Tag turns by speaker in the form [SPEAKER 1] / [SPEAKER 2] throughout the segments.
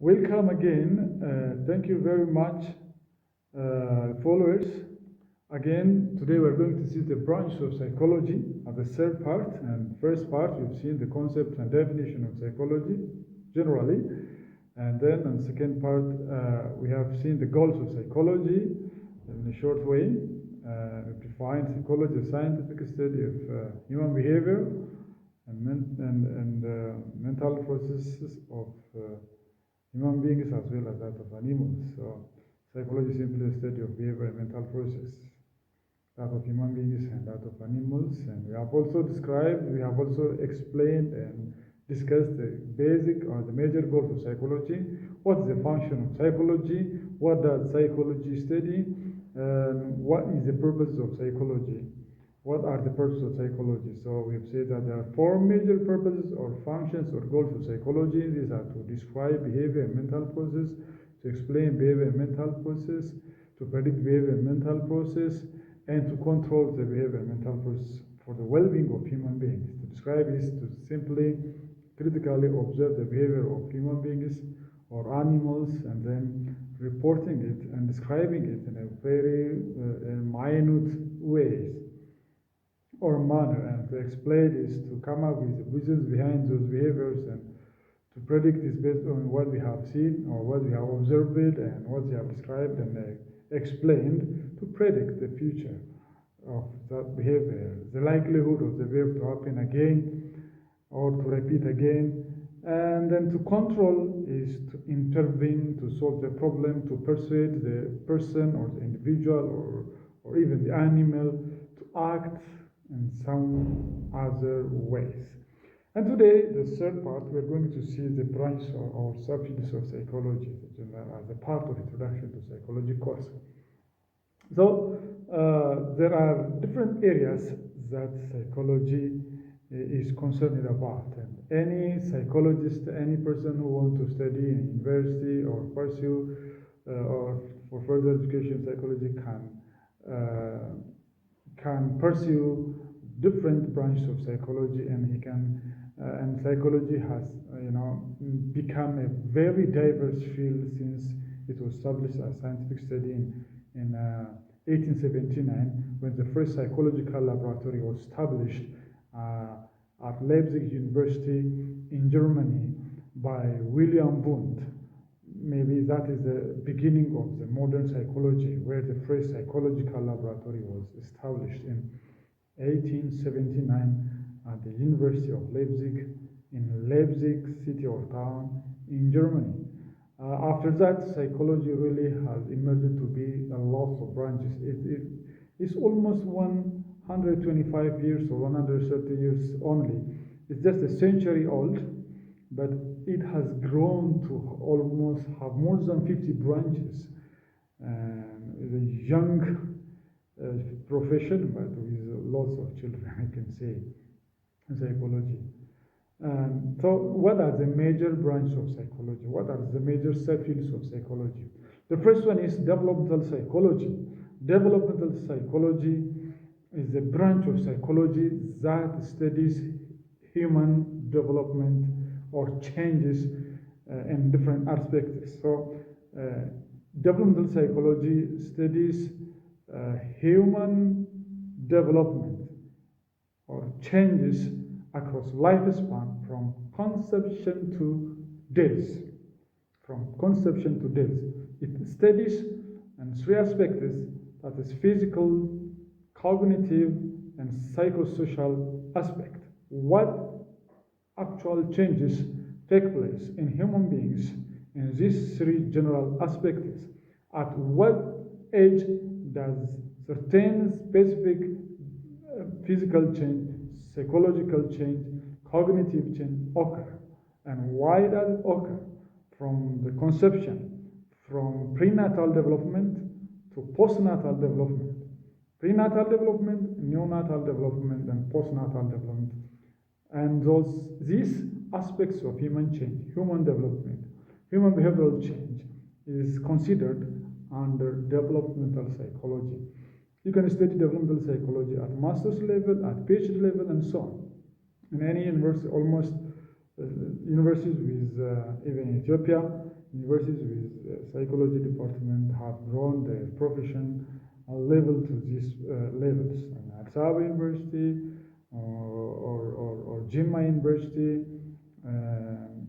[SPEAKER 1] Welcome again. Thank you very much, followers. Again, today we're going to see the branch of psychology as the third part. And first part, you've seen the concept and definition of psychology generally. And then on the second part, we have seen the goals of psychology in a short way. We define psychology as scientific study of human behavior and mental processes of human beings as well as that of animals. So psychology is simply a study of behavior and mental process, that of human beings and that of animals. And we have also explained and discussed the basic or the major goals of psychology. What is the function of psychology? What does psychology study? What is the purpose of psychology? What are the purposes of psychology? So we've said that there are four major purposes or functions or goals of psychology. These are to describe behavior and mental process, to explain behavior and mental process, to predict behavior and mental process, and to control the behavior and mental process for the well-being of human beings. To describe is to simply critically observe the behavior of human beings or animals and then reporting it and describing it in a very minute ways or manner, and to explain is to come up with the reasons behind those behaviors, and to predict is based on what we have seen or what we have observed and what we have described and explained to predict the future of that behavior, the likelihood of the behavior to happen again or to repeat again. And then to control is to intervene, to solve the problem, to persuade the person or the individual or even the animal to act in some other ways. And today, the third part, we're going to see the branch or subfields of psychology as a part of introduction to psychology course. So there are different areas that psychology is concerned about, and any psychologist, any person who wants to study in university or pursue or for further education, psychology can pursue different branches of psychology, and he can and psychology has become a very diverse field since it was established as scientific study in 1879, when the first psychological laboratory was established at Leipzig University in Germany by William Wundt. Maybe that is the beginning of the modern psychology, where the first psychological laboratory was established in 1879 at the University of Leipzig, in Leipzig city or town in Germany. After that, psychology really has emerged to be a lot of branches. It's almost 125 years or 130 years only. It's just a century old, but it has grown to almost have more than 50 branches. And it's a young profession, but with lots of children, I can say, in psychology. So what are the major branches of psychology? What are the major subfields of psychology? The first one is developmental psychology. Developmental psychology is a branch of psychology that studies human development or changes in different aspects. So developmental psychology studies human development or changes across lifespan from conception to death. From conception to death. It studies in three aspects, that is physical, cognitive, and psychosocial aspect. What actual changes take place in human beings in these three general aspects? At what age does certain specific physical change, psychological change, cognitive change occur? And why does it occur? From the conception, from prenatal development to postnatal development. Prenatal development, neonatal development, and postnatal development. And these aspects of human change, human development, human behavioral change is considered under developmental psychology. You can study developmental psychology at master's level, at PhD level, and so on. In any university, almost universities with even in Ethiopia, Universities with psychology department have grown their profession level to these levels. And at Saba University or Jimma University,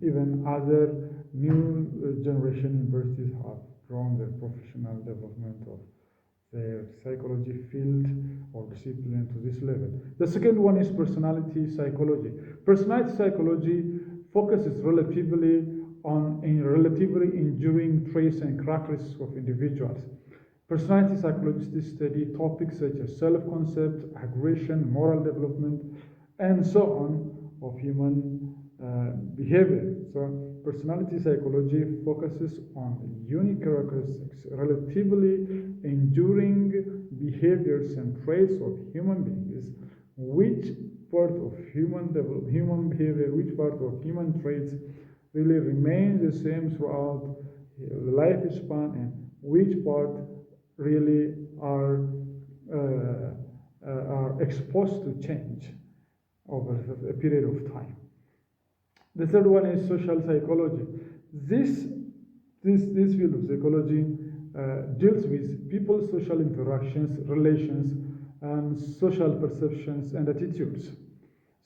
[SPEAKER 1] even other new generation universities have grown their professional development of their psychology field or discipline to this level. The second one is personality psychology. Personality psychology focuses relatively enduring traits and characteristics of individuals. Personality psychologists study topics such as self-concept, aggression, moral development, and so on of human behavior. So personality psychology focuses on unique characteristics, relatively enduring behaviors and traits of human beings, which part of human behavior, which part of human traits really remains the same throughout the lifespan, and which part really are exposed to change over a period of time. The third one is social psychology. This field of psychology deals with people's social interactions, relations, and social perceptions and attitudes.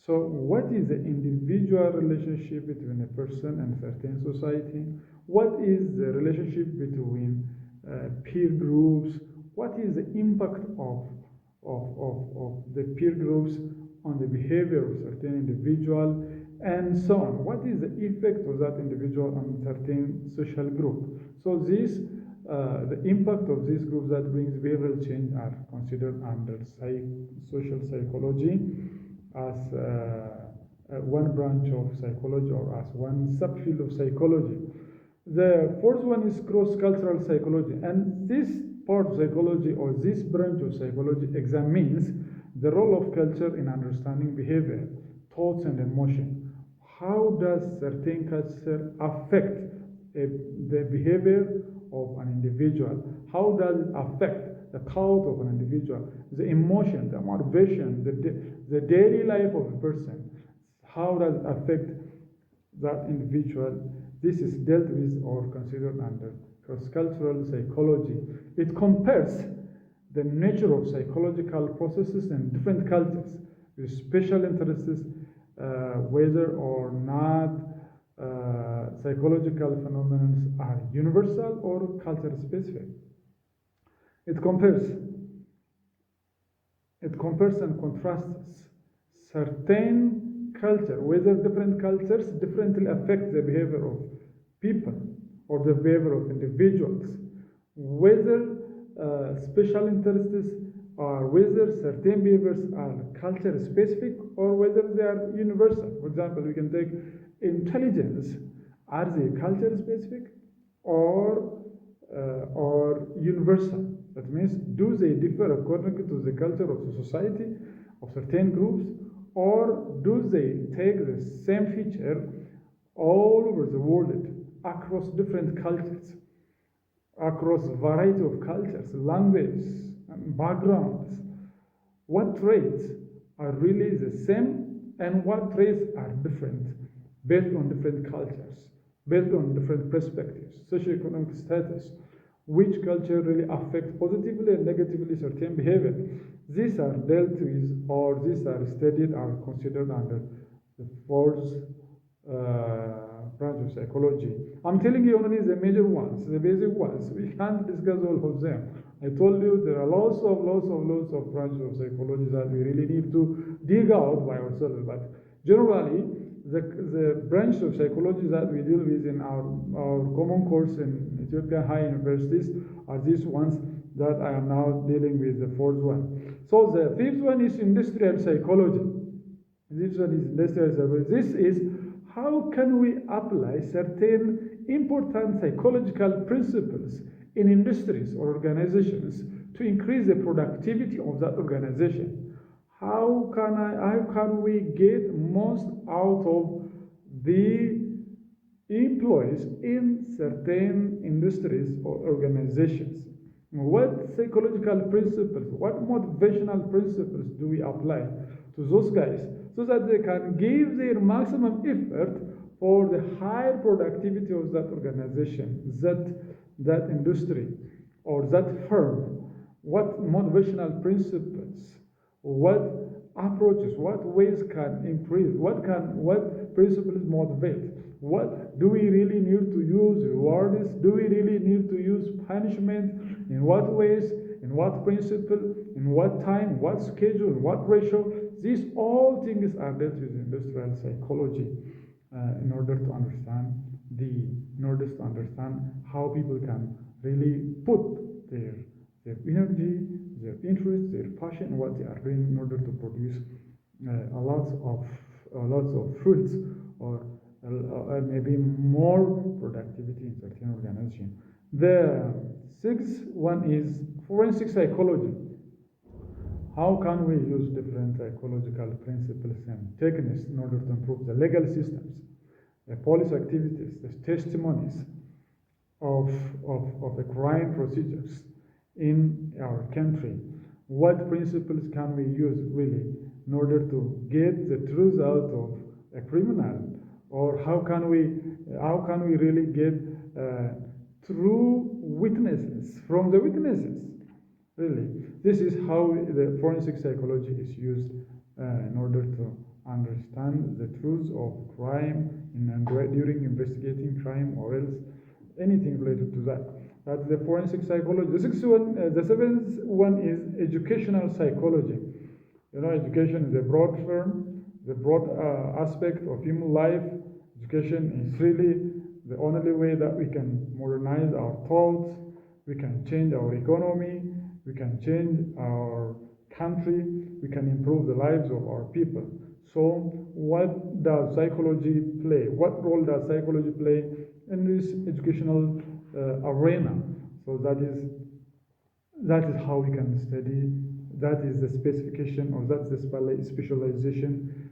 [SPEAKER 1] So, what is the individual relationship between a person and a certain society? What is the relationship between peer groups? What is the impact of the peer groups on the behavior of certain individual, and so on? What is the effect of that individual on certain social group? So the impact of these groups that brings behavioral change are considered under social psychology as one branch of psychology or as one subfield of psychology. The fourth one is cross-cultural psychology, and this part of psychology or this branch of psychology examines the role of culture in understanding behavior, thoughts, and emotion. How does certain culture affect the behavior of an individual? How does it affect the thought of an individual, the emotion, the motivation, the daily life of a person? How does it affect that individual? This is dealt with or considered under cross-cultural psychology. It compares the nature of psychological processes in different cultures with special interests, whether or not psychological phenomena are universal or culture-specific. It compares and contrasts certain culture, whether different cultures differently affect the behavior of people or the behavior of individuals, whether special interests or whether certain behaviors are culture specific or whether they are universal. For example, we can take intelligence. Are they culture specific or universal? That means, do they differ according to the culture of the society of certain groups, or do they take the same feature all over the world across different cultures, across a variety of cultures, languages, and backgrounds? What traits are really the same and what traits are different based on different cultures, based on different perspectives, socioeconomic status? Which culture really affect positively and negatively certain behavior? These are dealt with or these are studied or considered under the fourth branch of psychology. I'm telling you only the major ones, the basic ones. We can't discuss all of them. I told you there are lots of branches of psychology that we really need to dig out by ourselves. But generally, the branch of psychology that we deal with in our common course in Ethiopian high universities are these ones that I am now dealing with, the fourth one. So the fifth one is industrial psychology. This one is industrial psychology. This is how can we apply certain important psychological principles in industries or organizations to increase the productivity of that organization? How can we get most out of the employees in certain industries or organizations? What psychological principles, what motivational principles do we apply to those guys so that they can give their maximum effort for the high productivity of that organization, that industry, or that firm, what motivational principles, what approaches, what ways can increase, what principles motivate, what do we really need to use rewards, do we really need to use punishment, in what ways, in what principle, in what time, what schedule, what ratio. These all things are dealt with industrial psychology in order to understand how people can really put their energy, their interest, their passion in what they are doing in order to produce lots of fruits, or maybe more productivity in certain organization. The sixth one is forensic psychology. How can we use different psychological principles and techniques in order to improve the legal systems, the police activities, the testimonies of the crime procedures in our country? What principles can we use really in order to get the truth out of a criminal? Or how can we really get true witnesses from the witnesses? Really, this is how the forensic psychology is used in order to understand the truth of crime during investigating crime, or else anything related to that. That's the forensic psychology. The seventh one is educational psychology. Education is a broad term, the broad aspect of human life. Education is really the only way that we can modernize our thoughts, we can change our economy, we can change our country, we can improve the lives of our people. So what does psychology play? What role does psychology play in this educational arena? So that is how we can study. That is the specification, or that's the specialization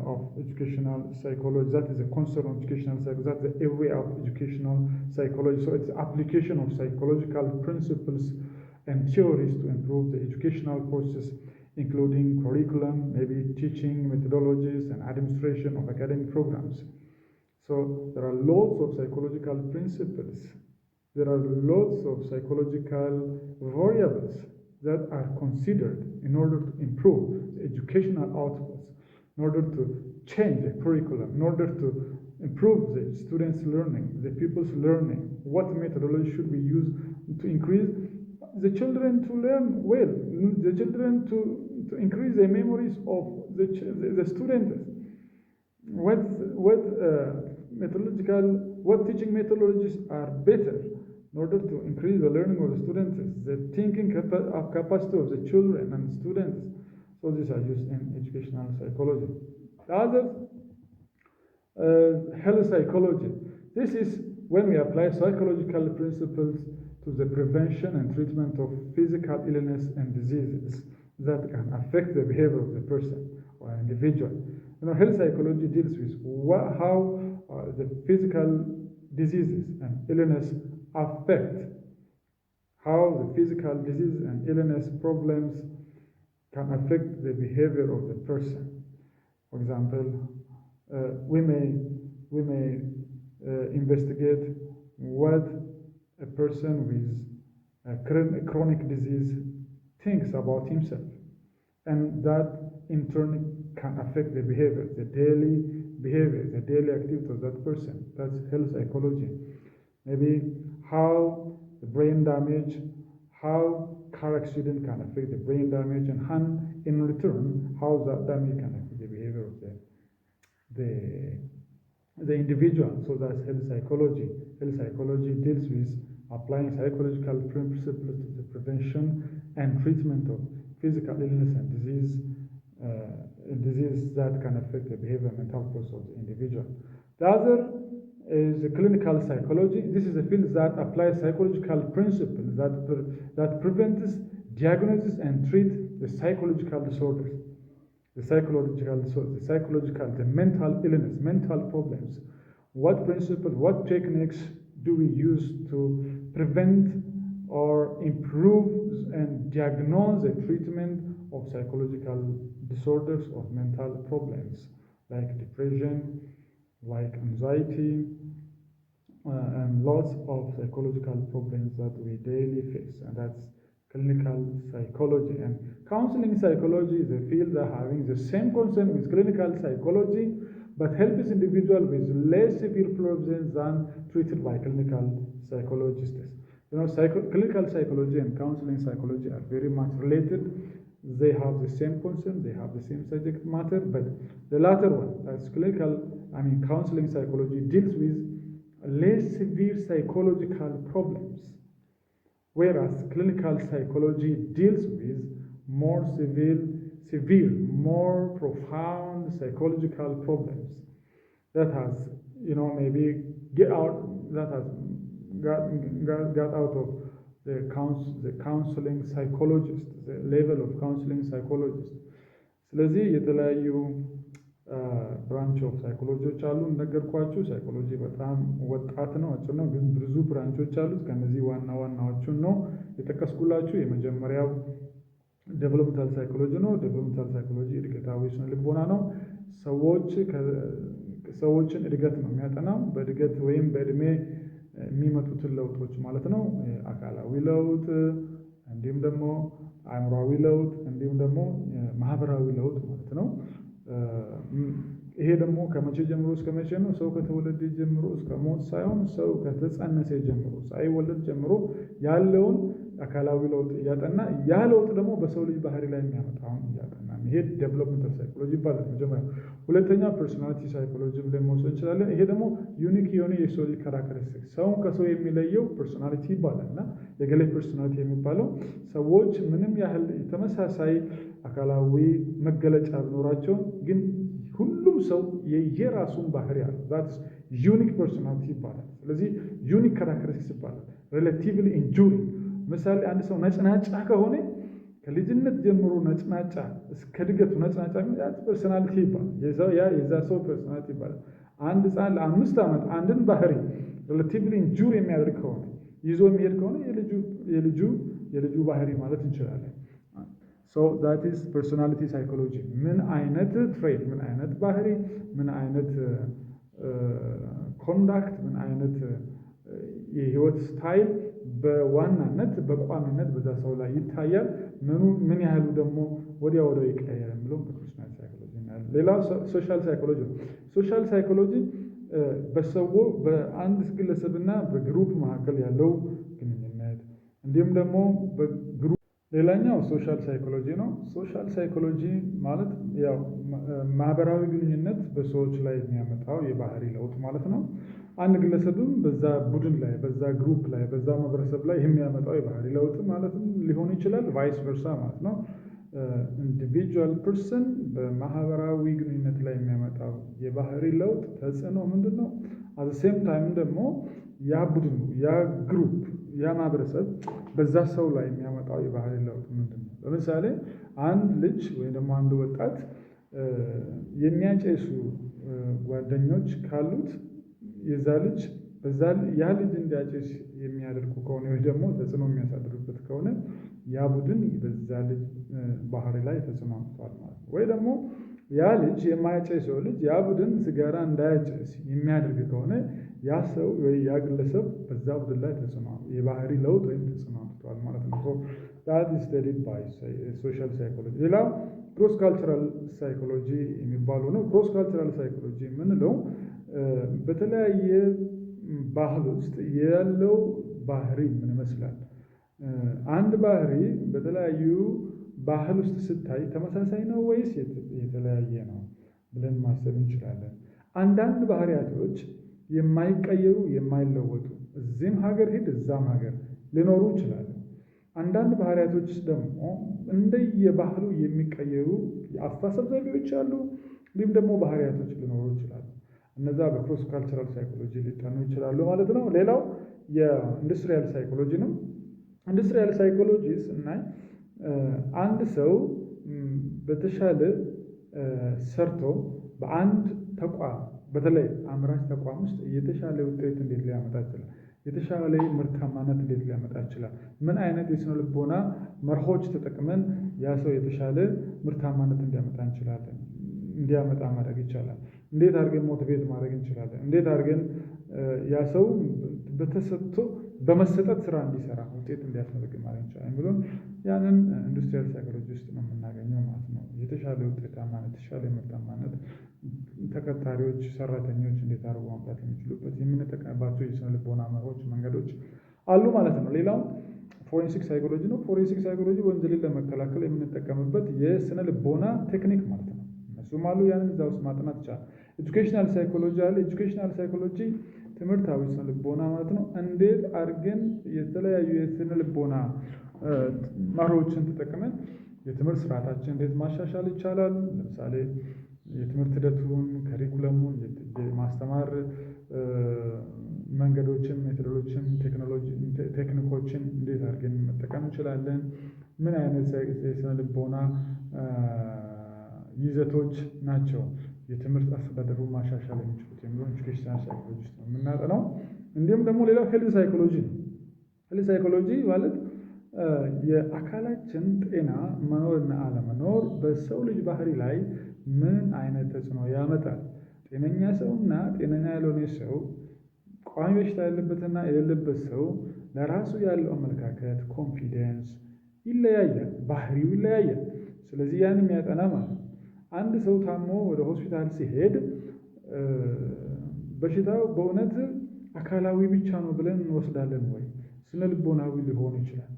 [SPEAKER 1] of educational psychology. That is a concern of educational psychology. That's the area of educational psychology. So it's application of psychological principles and theories to improve the educational process, including curriculum, maybe teaching methodologies, and administration of academic programs. So there are lots of psychological principles. There are lots of psychological variables that are considered in order to improve the educational outputs, in order to change the curriculum, in order to improve the students' learning, the pupils' learning. What methodology should we use to increase the children to learn well, the children to increase the memories of the students? What teaching methodologies are better in order to increase the learning of the students, the thinking capacity of the children and students? So these are used in educational psychology. The other, health psychology. This is when we apply psychological principles to the prevention and treatment of physical illness and diseases that can affect the behavior of the person or an individual. Health psychology deals with how the physical diseases and illness affect, how the physical disease and illness problems can affect the behavior of the person. For example, we may investigate what a person with a chronic disease thinks about himself, and that in turn can affect the behavior, the daily activity of that person. That's health psychology. Maybe how the brain damage, how car accident can affect the brain damage, and in return, how that damage can affect the behavior of the individual. So that's health psychology. Health psychology deals with applying psychological principles to the prevention and treatment of physical illness and disease that can affect the behavior and mental process of the individual. The other is the clinical psychology. This is a field that applies psychological principles that prevents, diagnoses, and treat the psychological disorders, the mental illness, mental problems. What principles, what techniques do we use to prevent or improve and diagnose the treatment of psychological disorders or mental problems like depression, like anxiety, and lots of psychological problems that we daily face, and that's clinical psychology. And counseling psychology is a field that having the same concern with clinical psychology, but helps individual with less severe problems than treated by clinical psychologists. Clinical psychology and counseling psychology are very much related. They have the same concern, they have the same subject matter, but the latter one, that's counseling psychology, deals with less severe psychological problems, whereas clinical psychology deals with more severe, more profound psychological problems that has, maybe got out of the counseling psychologist, the level of counseling psychologist. ስለዚህ የተለያዩ ብራንች ኦፍ ሳይኮሎጂዎች አሉ። እንደነገርኳችሁ ሳይኮሎጂ በጣም ወጣት ነው፣ አጭር ነው፣ ግን ብዙ ብራንቾች አሉት። ከነዚህ ዋና ዋናዎቹን ነው የጠቀስኩላችሁ። የመጀመሪያው ዴቨሎፕመንታል ሳይኮሎጂ ነው። ዴቨሎፕመንታል ሳይኮሎጂ እድገታዊ ስነ ልቦና ነው። ሰዎችን እድገት ነው የሚያጠናው። በእድገት ወይም በእድሜ የሚመጡትን ለውጦች ማለት ነው። አካላዊ ለውጥ፣ እንዲሁም ደግሞ አእምሯዊ ለውጥ፣ እንዲሁም ደግሞ ማህበራዊ ለውጥ ማለት ነው። ይሄ ደግሞ ከመቼ ጀምሮ እስከ መቼ ነው? ሰው ከተወለደ ጀምሮ እስከ ሞት ሳይሆን ሰው ከተጸነሰ ጀምሮ ሳይወለድ ጀምሮ ያለውን አካላዊ ለውጥ እያጠና ያ ለውጥ ደግሞ በሰው ልጅ ባህሪ ላይ የሚያመጣውን እያጠና ይሄ ዴቨሎፕመንታል ሳይኮሎጂ ይባላል። መጀመሪያ። ሁለተኛ ፐርሶናሊቲ ሳይኮሎጂ ብለን መውሰድ እንችላለን። ይሄ ደግሞ ዩኒክ የሆነ የሰው ልጅ ካራክተሪስቲክስ ሰውን ከሰው የሚለየው ፐርሶናሊቲ ይባላል እና የገሌ ፐርሶናሊቲ የሚባለው ሰዎች ምንም ያህል ተመሳሳይ አካላዊ መገለጫ ቢኖራቸው ግን ሁሉም ሰው የየራሱን ባህሪ አለው። ዛትስ ዩኒክ ፐርሶናሊቲ ይባላል። ስለዚህ ዩኒክ ካራክተሪስቲክስ ይባላል። ሪሌቲቭሊ ኢንጁሪንግ። ምሳሌ አንድ ሰው ነጭናጫ ከሆነ ከልጅነት ጀምሮ ነጭናጫ እስከ እድገቱ ነጭናጫ ፐርሶናሊቲ ይባላል። የዛ ሰው ፐርሶናሊቲ ይባላል። አንድ ህፃን ለ5 ዓመት አንድን ባህሪ ሪሌቲቭሊ ኢንጁር የሚያደርግ ከሆነ ይዞ የሚሄድ ከሆነ የልጁ ባህሪ ማለት እንችላለን። So that is personality psychology. ምን አይነት ትሬት፣ ምን አይነት ባህሪ፣ ምን አይነት ኮንዳክት፣ ምን አይነት የህይወት ስታይል በዋናነት በቋሚነት በዛ ሰው ላይ ይታያል። ምን ያህሉ ደግሞ ወዲያ ይቀያያል የሚለው በፐርሶናሊቲ ሳይኮሎጂ እናያለን። ሌላው ሶሻል ሳይኮሎጂ ነው። ሶሻል ሳይኮሎጂ በአንድ ግለሰብና በግሩፕ መካከል ያለው ግንኙነት እንዲሁም ደግሞ በግሩፕ ሌላኛው ሶሻል ሳይኮሎጂ ነው። ሶሻል ሳይኮሎጂ ማለት ያው ማህበራዊ ግንኙነት በሰዎች ላይ የሚያመጣው የባህሪ ለውጥ ማለት ነው። አንድ ግለሰብም በዛ ቡድን ላይ፣ በዛ ግሩፕ ላይ፣ በዛ ማህበረሰብ ላይ የሚያመጣው የባህሪ ለውጥ ማለትም ሊሆን ይችላል። ቫይስ ቨርሳ ማለት ነው። ኢንዲቪጁዋል ፐርሰን በማህበራዊ ግንኙነት ላይ የሚያመጣው የባህሪ ለውጥ ተጽዕኖ ምንድን ነው? አት ሴም ታይም ደግሞ ያ ቡድኑ፣ ያ ግሩፕ፣ ያ ማህበረሰብ በዛ ሰው ላይ የሚያመጣው የባህሪ ለውጥ ምንድን ነው? ለምሳሌ አንድ ልጅ ወይም ደግሞ አንድ ወጣት የሚያጨሱ ጓደኞች ካሉት ያ ልጅ እንዲያጨስ የሚያደርጉ ከሆነ ወይ ደግሞ ተጽዕኖ የሚያሳድሩበት ከሆነ ያ ቡድን በዛ ልጅ ባህሪ ላይ ተጽዕኖ አምጥቷል ማለት ነው። ወይ ደግሞ ያ ልጅ የማያጨሰው ልጅ ያ ቡድን ሲጋራ እንዳያጨስ የሚያደርግ ከሆነ ያ ሰው ወይ ያ ግለሰብ በዛ ቡድን ላይ ተጽዕኖ የባህሪ ለውጥ ወይም ተጽዕኖ አምጥቷል ማለት ነው። So that is studied by social psychology። ሌላው ክሮስ ካልቸራል ሳይኮሎጂ የሚባለው ነው። ክሮስ ካልቸራል ሳይኮሎጂ የምንለው በተለያየ ባህል ውስጥ ያለው ባህሪ ምን ይመስላል? አንድ ባህሪ በተለያዩ ባህል ውስጥ ስታይ ተመሳሳይ ነው ወይስ የተለያየ ነው ብለን ማሰብ እንችላለን። አንዳንድ ባህሪያቶች የማይቀየሩ የማይለወጡ እዚህም ሀገር ሂድ እዛም ሀገር ሊኖሩ ይችላሉ። አንዳንድ ባህሪያቶች ደግሞ እንደየባህሉ የሚቀየሩ የአስተሳሰብ ዘይቤዎች አሉ። እንዲሁም ደግሞ ባህሪያቶች ሊኖሩ ይችላሉ። እነዛ በክሮስ ካልቸራል ሳይኮሎጂ ሊጠኑ ይችላሉ ማለት ነው። ሌላው የኢንዱስትሪያል ሳይኮሎጂ ነው። ኢንዱስትሪያል ሳይኮሎጂ ስናይ አንድ ሰው በተሻለ ሰርቶ በአንድ ተቋም በተለይ አምራች ተቋም ውስጥ የተሻለ ውጤት እንዴት ሊያመጣ ይችላል? የተሻለ ምርታማነት እንዴት ሊያመጣ ይችላል? ምን አይነት የስነ ልቦና መርሆች ተጠቅመን ያ ሰው የተሻለ ምርታማነት እንዲያመጣ ማድረግ ይቻላል? እንዴት አድርገን ሞቲቬት ማድረግ እንችላለን? እንዴት አድርገን ያ ሰው በተሰጥቶ በመሰጠት ስራ እንዲሰራ ውጤት እንዲያስመዘግብ ማድረግ እንችላለን ብሎ ያንን ኢንዱስትሪያል ሳይኮሎጂ ውስጥ ነው የምናገኘው ማለት ነው። የተሻለ ውጤታማነት፣ የተሻለ ምርታማነት ተቀጣሪዎች፣ ሰራተኞች እንዴት አድርጎ ማምጣት የሚችሉበት የምንጠቀምባቸው የስነ ልቦና መርሆች፣ መንገዶች አሉ ማለት ነው። ሌላው ፎሬንሲክ ሳይኮሎጂ ነው። ፎሬንሲክ ሳይኮሎጂ ወንጀልን ለመከላከል የምንጠቀምበት የስነ ልቦና ቴክኒክ ማለት ነው። እነሱም አሉ። ያንን እዛ ውስጥ ማጥናት ይቻላል። ኤጁኬሽናል ሳይኮሎጂ አለ። ኤጁኬሽናል ሳይኮሎጂ ትምህርታዊ ስነ ልቦና ማለት ነው። እንዴት አድርገን የተለያዩ የስነ ልቦና መርሆችን ተጠቅመን የትምህርት ስርዓታችን እንዴት ማሻሻል ይቻላል? ለምሳሌ የትምህርት ሂደቱን፣ ከሪኩለሙን፣ የማስተማር መንገዶችን፣ ሜቶዶችን፣ ቴክኒኮችን እንዴት አድርገን መጠቀም እንችላለን? ምን አይነት የስነ ልቦና ይዘቶች ናቸው የትምህርት አስተዳደሩን ማሻሻል የሚችሉት የሚለውን ኤጁኬሽናል ሳይኮሎጂ ውስጥ ነው የምናጠናው። እንዲሁም ደግሞ ሌላው ሄልዝ ሳይኮሎጂ ነው። ሄልዝ ሳይኮሎጂ ማለት የአካላችን ጤና መኖርና አለመኖር በሰው ልጅ ባህሪ ላይ ምን አይነት ተጽዕኖ ያመጣል? ጤነኛ ሰውና ጤነኛ ያልሆነ ሰው፣ ቋሚ በሽታ ያለበትና የሌለበት ሰው ለራሱ ያለው አመለካከት ኮንፊደንስ ይለያያል፣ ባህሪው ይለያያል። ስለዚህ ያን የሚያጠና ማለት ነው። አንድ ሰው ታሞ ወደ ሆስፒታል ሲሄድ በሽታው በእውነት አካላዊ ብቻ ነው ብለን እንወስዳለን ወይ? ስነ ልቦናዊ ሊሆን ይችላል።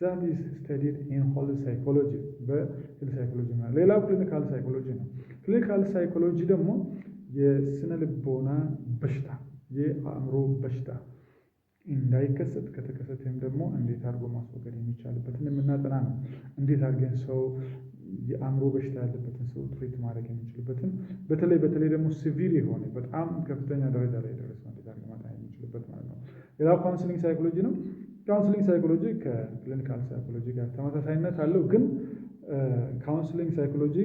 [SPEAKER 1] that is studied in whole psychology በሂል ሳይኮሎጂ ነው። ሌላው ክሊኒካል ሳይኮሎጂ ነው። ክሊኒካል ሳይኮሎጂ ደግሞ የስነ ልቦና በሽታ፣ የአእምሮ በሽታ እንዳይከሰት ከተከሰተም ደግሞ እንዴት አድርጎ ማስወገድ የሚቻልበትን የምናጠና ነው። እንዴት አድርገን ሰው የአእምሮ በሽታ ያለበትን ሰው ትሪት ማድረግ የሚችልበትን በተለይ ደግሞ ሲቪር የሆነ በጣም ከፍተኛ ደረጃ ላይ የደረሰው እንዴት አድርገን ማጥናት የሚችልበት ማለት ነው። ሌላው ካውንስሊንግ ሳይኮሎጂ ነው። ካውንስሊንግ ሳይኮሎጂ ከክሊኒካል ሳይኮሎጂ ጋር ተመሳሳይነት አለው። ግን ካውንስሊንግ ሳይኮሎጂ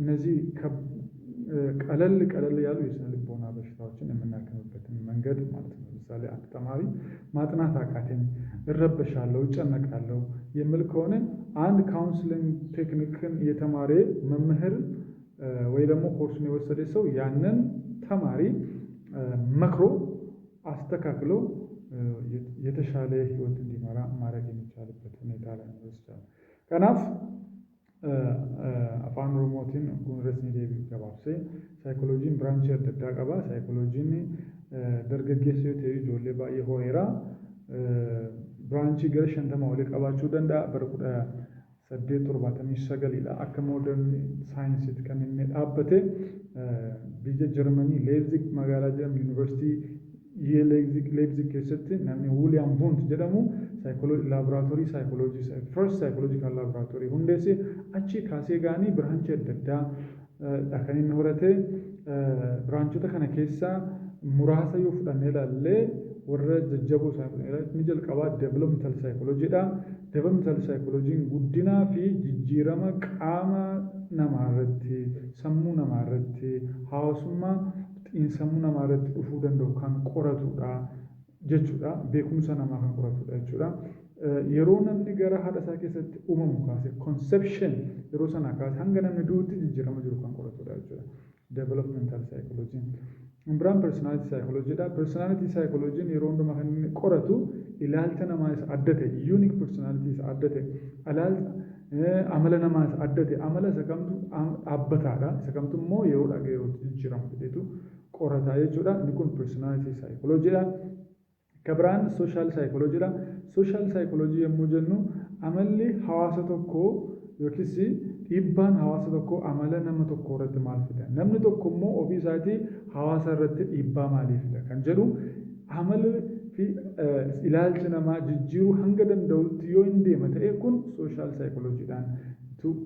[SPEAKER 1] እነዚህ ቀለል ያሉ የስነ ልቦና በሽታዎችን የምናክምበትን መንገድ ማለት ነው። ለምሳሌ አንድ ተማሪ ማጥናት አቃተኝ፣ እረበሻለሁ፣ እጨነቃለሁ የሚል ከሆነ አንድ ካውንስሊንግ ቴክኒክን የተማረ መምህር ወይ ደግሞ ኮርሱን የወሰደ ሰው ያንን ተማሪ መክሮ አስተካክሎ የተሻለ ህይወት እንዲመራ ማድረግ የሚቻልበት ሁኔታ ላይ ነው ይችላል። ከናፍ አፋን ኦሮሞቲን ጉንረስኒ ዴቢ ገባብሴ ሳይኮሎጂን ብራንች አደዳ ቀባ ሳይኮሎጂን ደርገጌሴ ቴሪ ጆሌ ባየ ሆሬራ ብራንቺ ገረ ሸንተማ ወለ ቀባችሁ ደንዳ በርቁዳ ሰዴት ቶርባተሚ ሰገሊላ አከ ሞደርን ሳይንስ ከነነ ዳበቴ ቢጀ ጀርመኒ ሌፕዚግ መጋላ ጀርመን ዩኒቨርሲቲ የሌፕዚግ keessatti namni William Wundt jedhamu laboratorii psychology first psychological laboratory hundeesse achi kaasee gaanii biraanchii adda addaa kan inni horate biraanchota kana keessa muraasa yoo fudhannee ilaallee warra jajjaboo isaa ni jalqabaa developmental psychology dha. Developmental psychology guddinaa fi jijjiirama qaama namaa irratti, sammuu namaa irratti, hawaasummaa sammuu namaa irratti dhufuu danda'u kan qoratudha jechuudha. Beekumsa namaa kan qoratudha jechuudha. Yeroo namni gara haadha isaa keessatti uumamu kaase conception yeroo sana kaase hanga namni duutti jijjiirama jiru kan qoratudha jechuudha. Developmental psychology. Biraan personality psychology dha. Personality psychology yeroo hundumaa kan inni qoratu ilaalcha namaa isa adda ta'e, unique personality isa adda ta'e, amala namaa isa adda ta'e, amala isa kamtu dhaabbataadha. Isa kamtu immoo yeroodhaa gara yerootti jijjiirama jedheetu qorataa jechuudha. Inni kun personality psychology dha. Kabiraan social psychology dha. Social psychology yommuu jennu amalli hawaasa tokkoo yookiis dhiibbaan hawaasa tokkoo amala nama tokko irratti maal fida, namni tokko immoo ofii isaatii hawaasa irratti dhiibbaa maalii fida kan jedhu amala fi ilaalcha namaa jijjiiruu hanga danda'utti yoo hin deema ta'e kun social psychology dhaan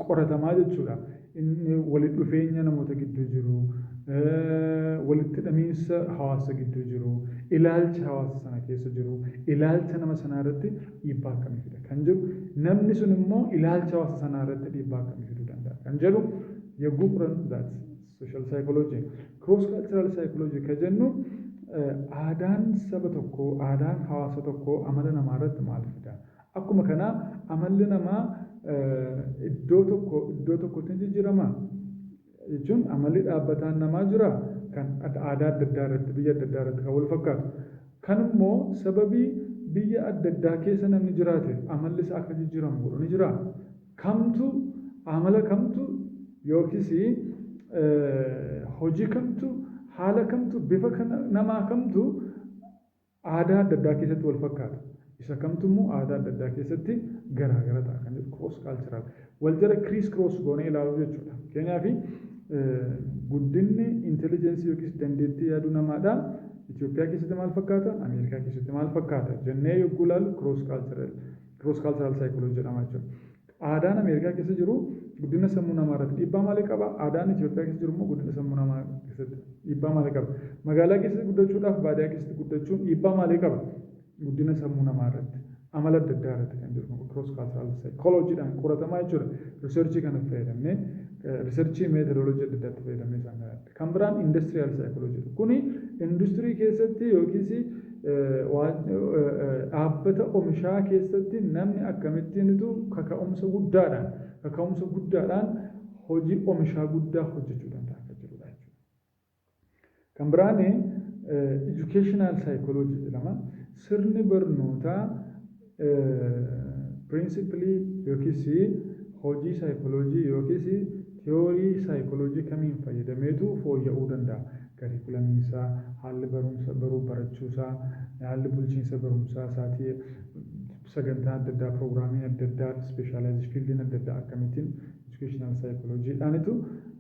[SPEAKER 1] qoratamaa jechuudha. Inni walitti dhufeenya namoota gidduu jiru, walitti hidhamiinsa hawaasa gidduu jiru, ilaalcha hawaasa sana keessa jiru, ilaalcha nama sanaa irratti dhiibbaa akkamii fida kan jedhu, namni sun immoo ilaalcha hawaasa sanaa irratti dhiibbaa akkamii fiduu danda'a kan jedhu yogguu qoran that's social psychology. Cross cultural psychology kan jennu aadaan saba tokkoo, aadaan hawaasa tokkoo amala namaa irratti maal fida. Akkuma kana amalli namaa iddoo tokkotti jijjiirama jechuun amalli dhaabbataan namaa jira, kan aadaa adda addaa irratti biyya adda addaa irratti kan wal fakkaatu. Kan immoo sababii biyya adda addaa keessa namni jiraate amalli isaa akka jijjiiramu godhu ni jira. Kamtu amala kamtu yookiis hojii kamtu haala kamtu bifa namaa kamtu aadaa adda addaa keessatti wal fakkaata. Isa kamtu immoo aadaa adda addaa keessatti garaagara ta'a kan jedhu cross cultural wal jala criss cross goonee ilaaluu jechuudha. Keenyaaf guddinni intelligence yookiis dandeettii yaaduu namaadha. Itoophiyaa keessatti maal fakkaata? Ameerikaa keessatti maal fakkaata? Jennee yogguu ilaallu cross cultural psychology jedhama jechuudha. Aadaan Ameerikaa keessa jiru guddina sammuu namaa irratti dhiibbaa maalii qaba? Aadaan Itoophiyaa keessa jiru immoo guddina sammuu namaa keessatti dhiibbaa maalii qaba? Magaalaa keessatti guddachuudhaaf baadiyyaa keessatti guddachuun dhiibbaa maalii qaba? Guddina sammuu namaa irratti amala adda addaa irratti kan jiru cross cultural psychologyidhaan qoratamaa jechuudha. Riisarchii kana fayyadamnee riisarchii meetodoloojii adda addaatti fayyadamnee isaan kanatti. Kan biraan industrial psychology kuni industirii keessatti yookiis dhaabbata oomishaa keessatti namni akkamittiinitu kaka'umsa guddaadhaan hojii oomishaa guddaa hojjechuu danda'a akka jirudha jechuudha. Kan biraan educational psychology jedhama. Sirni barnootaa principally yookiis hojii psychology yookiis theorii psychology kamiin fayyadameetu fooyya'uu danda'a. Karikulamiin isaa, haalli barumsa barachuu isaa, haalli bulchiinsa barumsaa isaatii, sagantaa adda addaa, piroograamiin adda addaa, specialized fieldiin adda addaa akkamittiin educational psychologyidhaanitu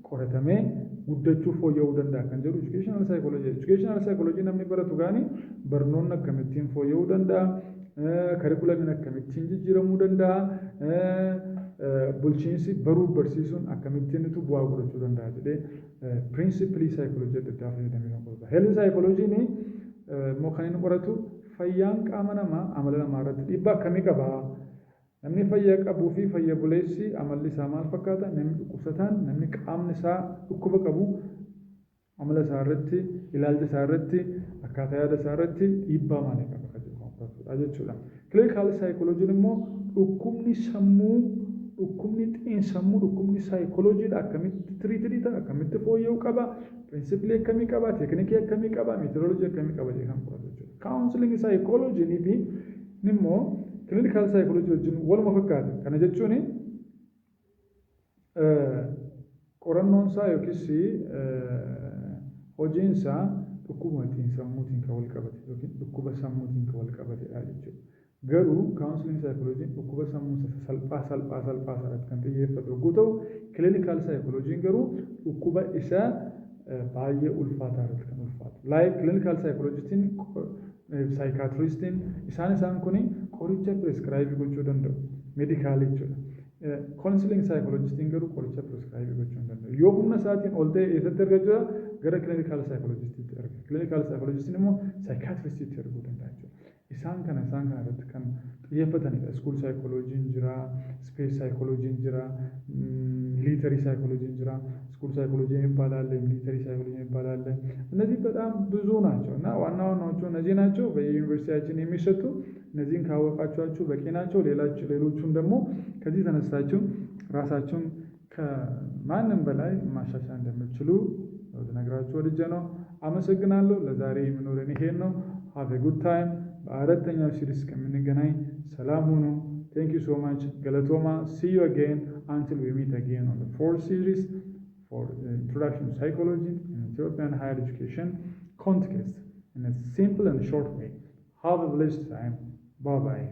[SPEAKER 1] qoratamee guddachuu fooyya'uu danda'a kan jedhu educational psychology. Educational psychology namni baratu gaani barnoonni akkamittiin fooyya'uu danda'a, karikulamiin akkamittiin jijjiiramuu danda'a, bulchiinsi baruuf barsiisuun akkamittiinitu bu'aa godhachuu danda'a jedhee principally psychology adda addaa fayyadamee kan qorata. Health psychology'n immoo kan inni qoratu fayyaan qaama namaa amala namaa irratti dhiibbaa akkamii qaba? Namni fayyaa qabuu fi fayya buleessi amalli isaa maal fakkaata? Namni dhukkubsataan namni qaamni isaa dhukkuba qabu amala isaa irratti, ilaalcha isaa irratti, akkaataa yaada isaa irratti dhiibbaa maalii qaba kan jedhu jechuudha. Clinical psychology'n immoo dhukkubni sammuu, dhukkubni xiinsammuu, dhukkubni psychologyidha akkamitti tiriitii ta'a, akkamitti fooyya'uu qaba, principally akkamii qaba, teeknikii akkamii qaba, meetodoloojii akkamii qaba jedhee kan qoratu jechuudha. Counseling psychology'n fi immoo clinical psychology wajjin waluma fakkaata. Kana jechuun qorannoon isaa yookiis hojiin isaa dhukkuba xiinsammuutiin kan wal qabate yookiin dhukkuba sammuutiin kan wal qabatedha jechuudha. Garuu counseling psychology dhukkuba sammuu salphaa irratti kan xiyyeeffatu yogguu ta'u, clinical psychology garuu dhukkuba isaa baay'ee ulfaataa irratti kan ulfaatu. Like clinical psychologist'n psychiatrist'n isaan kuni qoricha prescribe gochuu danda'u medikaali jechuudha. Counseling psychologist'n garuu qoricha prescribe gochuu hin danda'u. Yoo humna isaatiin ol ta'e eessatti argachuu gara clinical psychologistiitti arga. Clinical psychologist'n immoo psychiatristiitti arguu danda'a jechuudha. Isaan kana irratti kan xiyyeeffatanidha. School psychology'n jira, space psychology'n jira, military psychology'n jira, school psychology የሚባል አለ፣ military psychology የሚባል አለ። እነዚህ በጣም ብዙ ናቸው እና ዋና ዋናዎቹ እነዚህ ናቸው በዩኒቨርሲቲያችን የሚሰጡ። እነዚህን ካወቃችኋቸው በቂ ናቸው። ሌሎቹን ደግሞ ከዚህ ተነስታችሁ ራሳችሁን ከማንም በላይ ማሻሻል እንደምትችሉ ልነግራችሁ ወድጄ ነው። አመሰግናለሁ። ለዛሬ የሚኖረን ይሄን ነው። Have a good time. በአራተኛው ሲሪስ ከምንገናኝ ሰላም ሁኑ። Thank you so much. Galatoma. See you again until we meet again on the fourth series for introduction to psychology in Ethiopian higher education context in a simple and short way. Have a blessed time. Bye bye.